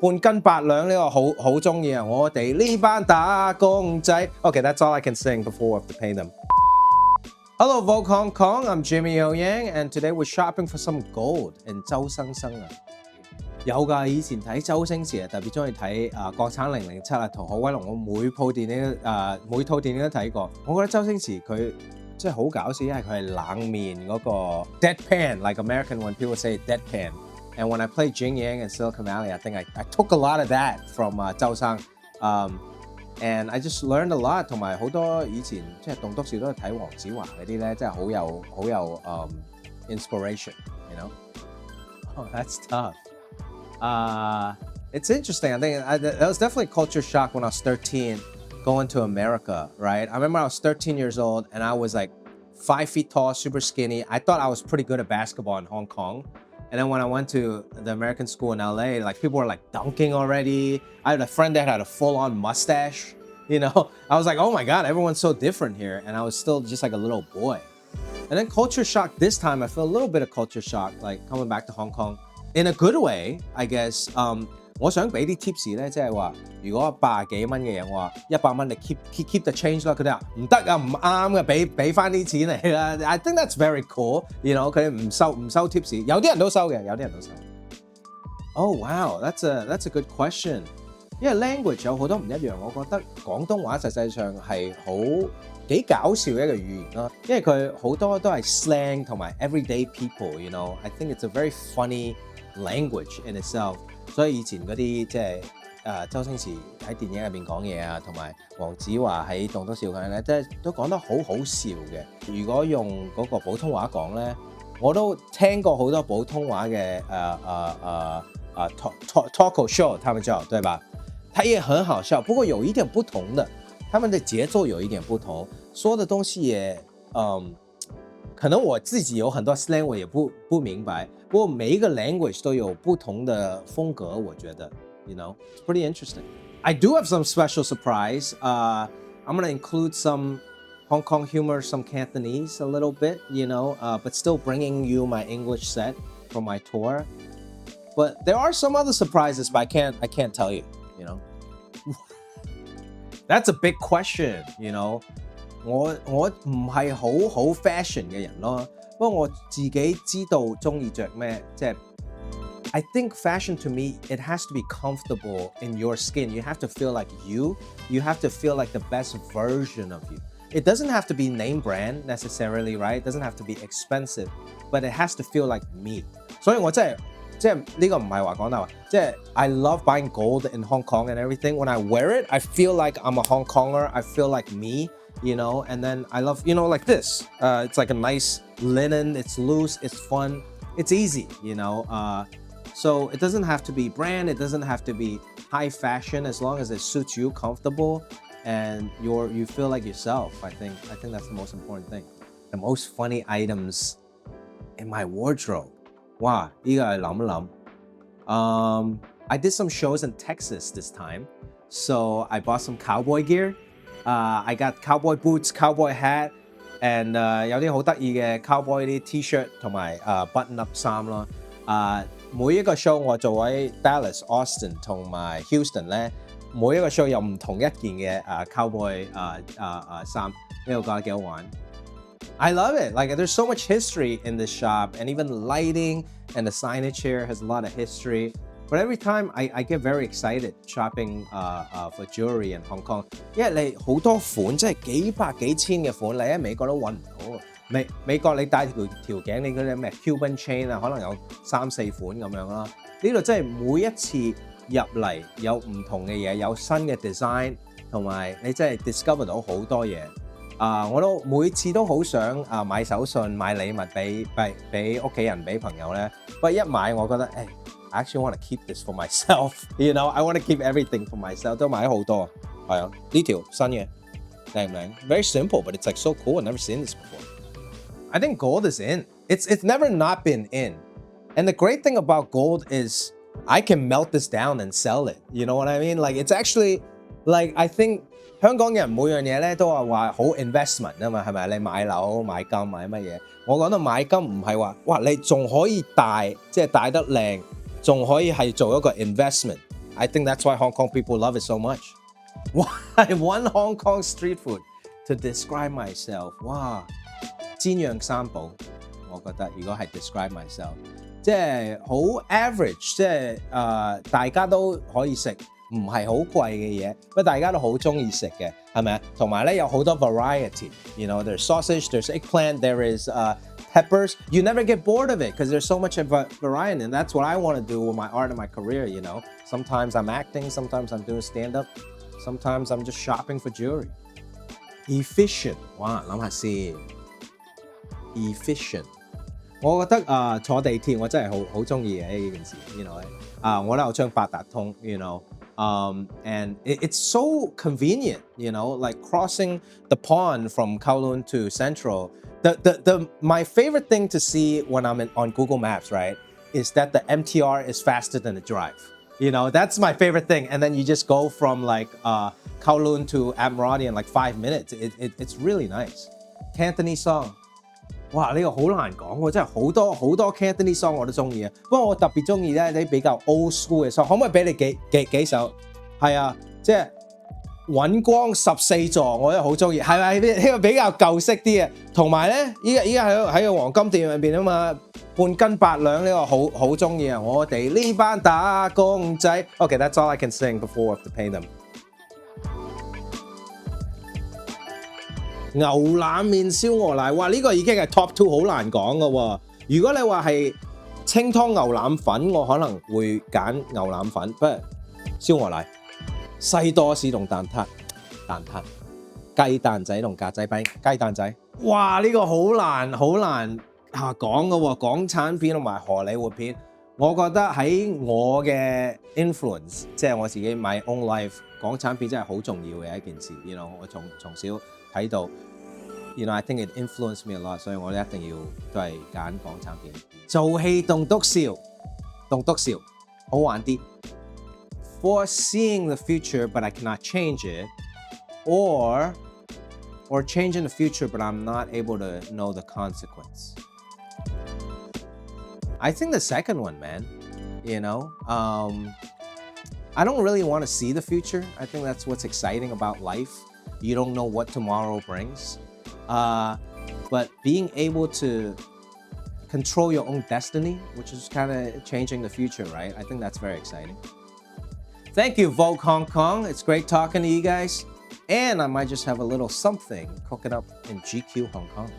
半斤八兩呢個好中意啊！我哋呢班打工仔。Okay, that's all I can sing before we have to pay them. Hello, Vogue Hong Kong. I'm Jimmy and today we're shopping for some gold in 周生生啊。有㗎，以前睇周星馳啊，特別中意睇國產007啊，同海威龍，我每套電影都睇過。我覺得周星馳佢真係好搞笑，因為佢係冷面嗰個 deadpan，like American when people say deadpan。And when I played Jing Yang in Silicon Valley, I think I took a lot of that from 周生。And I just learned a lot， 同埋好多以前即係棟篤笑都係睇黃子華嗰啲咧，真係好有inspiration，you know? Oh, that's tough. It's interesting. I think that was definitely a culture shock when I was 13, going to America, right? I remember I was 13 years old and I was like 5 feet tall, super skinny. I thought I was pretty good at basketball in Hong Kong. And then when I went to the American school in LA, like people were like dunking already. I had a friend that had a full-on mustache, you know? I was like, oh my God, everyone's so different here. And I was still just like a little boy. And then culture shock this time, I feel a little bit of culture shock, like coming back to Hong Kong. In a good way, I guess. 我想俾啲 tips 咧，即係話，如果80幾蚊嘅嘢，我話100蚊你 keep the change 啦。佢哋話唔得啊，唔啱嘅，俾翻啲錢你啦。I think that's very cool. You know， 佢哋唔收 tips， 有啲人都收嘅，有啲人都收。Oh wow, that's a good question. 因為 language 有好多唔一樣，我覺得廣東話實際上係幾搞笑嘅一個語言啦，因為佢好多都係 slang 同埋 everyday people. You know, I think it's a very funny language in itself. 所以以前嗰啲即係周星馳喺電影入邊講嘢啊，同埋黃子華喺棟篤笑嗰陣咧，即係都講得好笑嘅。如果用嗰個普通話講咧，我都聽過好多普通話嘅talk show， 他們叫對吧？他也很好笑，不過有一點不同的，他們的節奏有一點不同，說的東西也可能我自己有很多 slang 我也不明白，不過每一個 language 都有不同的風格，我覺得 you know, it's pretty interesting. I do have some special surprise. I'm going to include some Hong Kong humor, some Cantonese a little bit, you know, but still bringing you my English set from my tour. But there are some other surprises, but I can't tell you, you know. That's a big question, you know. 我唔係好 fashion 嘅人咯，不過我自己知道中意着咩，即係 I think fashion to me it has to be comfortable in your skin. You have to feel like you have to feel like the best version of you. It doesn't have to be name brand necessarily, right? It doesn't have to be expensive, but it has to feel like me. 所以我真係即係呢個唔係話講大話，即係 I love buying gold in Hong Kong and everything. When I wear it, I feel like I'm a Hong Konger. I feel like me. You know, and then I love, you know, like this. It's like a nice linen, it's loose, it's fun, it's easy, you know. So it doesn't have to be brand, it doesn't have to be high fashion, as long as it suits you, comfortable, and you feel like yourself. I think that's the most important thing. The most funny items in my wardrobe. Wow, 呢個係諗一諗。I did some shows in Texas this time, so I bought some cowboy gear. I got cowboy boots, cowboy hat, and 有啲好得意嘅 cowboy 啲 T-shirt 同埋button up 衫咯。每一個 show 我做喺 Dallas、Austin 同埋 Houston 咧，每一個 show 有唔同一件嘅cowboy 衫，呢個覺得幾好玩。I love it. Like there's so much history in this shop, and even the lighting and the signage here has a lot of history. But every time I get very excited shopping for jewelry in Hong Kong， 因為你好多款，即係幾百幾千嘅款，你喺美國都揾唔到。美國你戴條頸，你嗰啲咩 Cuban chain 啊，可能有3、4款咁樣啦。呢度真係每一次入嚟有唔同嘅嘢，有新嘅 design， 同埋你真係 discover 到好多嘢。我都每次都好想買手信、買禮物俾屋企人、俾朋友咧。不過一買我覺得I actually want to keep this for myself. You know, I want to keep everything for myself. 都買咗好多，係啊，呢條新嘅靚唔靚 ？Very simple, but it's like so cool. I've never seen this before. I think gold is in. It's never not been in. And the great thing about gold is I can melt this down and sell it. You know what I mean? Like it's actually like I think 香港人每樣嘢咧都係話好 investment 啊嘛，係咪？你買樓、買金、買乜嘢？我講到買金唔係話哇，你仲可以戴，即係戴得靚。仲可以係做一個 investment， I think that's why Hong Kong people love it so much. One Hong Kong street food to describe myself. 哇，煎釀三寶，我覺得如果係 describe myself， 即係好 average， 即係大家都可以食，唔係好貴嘅嘢，不過大家都好中意食嘅，係咪啊？同埋咧有好多 variety。You know, there's sausage, there's eggplant, there is peppers. You never get bored of it because there's so much of a variety, and that's what I want to do with my art and my career. You know, sometimes I'm acting, sometimes I'm doing stand-up, sometimes I'm just shopping for jewelry. Efficient， 哇，諗下先 ，efficient。我覺得坐地鐵我真係好中意嘅呢件事 ，you know，我都有張八達通 ，you know，and it's so convenient, you know, like crossing the pond from Kowloon to Central. My favorite thing to see when I'm on Google Maps, right, is that the MTR is faster than the drive. You know, that's my favorite thing. And then you just go from like Kowloon to Admiralty in like 5 minutes. It's really nice. Cantonese song. 哇！呢個好難講喎，真係好多 Cantonese song 我都中意啊。不過我特別中意咧啲比較 old school 嘅 song， 可唔可以俾你幾首？係啊，即係尹光14座，我都好中意，係咪呢個比較舊式啲嘅？同埋咧，依家喺個黃金店入邊啊嘛，半斤八兩呢個好中意啊！我哋呢班打工仔 ，OK, that's all I can sing before I have to pay them。牛腩麵燒鵝奶，哇！呢個已經係 top 2， 好難講嘅喎。如果你話係清湯牛腩粉，我可能會揀牛腩粉，不過燒鵝奶、西多士同蛋撻、雞蛋仔同格仔餅、雞蛋仔，哇！呢個好難講嘅喎。港產片同埋荷里活片，我覺得喺我嘅 influence， 即係我自己 my own life， 港產片真係好重要嘅一件事。You know， 我從小睇到 ，you know I think it influenced me a lot， 所以我哋一定要都係揀港產片。做戲棟篤笑，好玩啲。Foreseeing the future, but I cannot change it, or changing the future, but I'm not able to know the consequence. I think the second one, man. You know, I don't really want to see the future. I think that's what's exciting about life. You don't know what tomorrow brings. But being able to control your own destiny, which is kind of changing the future, right? I think that's very exciting. Thank you, Vogue Hong Kong. It's great talking to you guys. And I might just have a little something cooking up in GQ Hong Kong.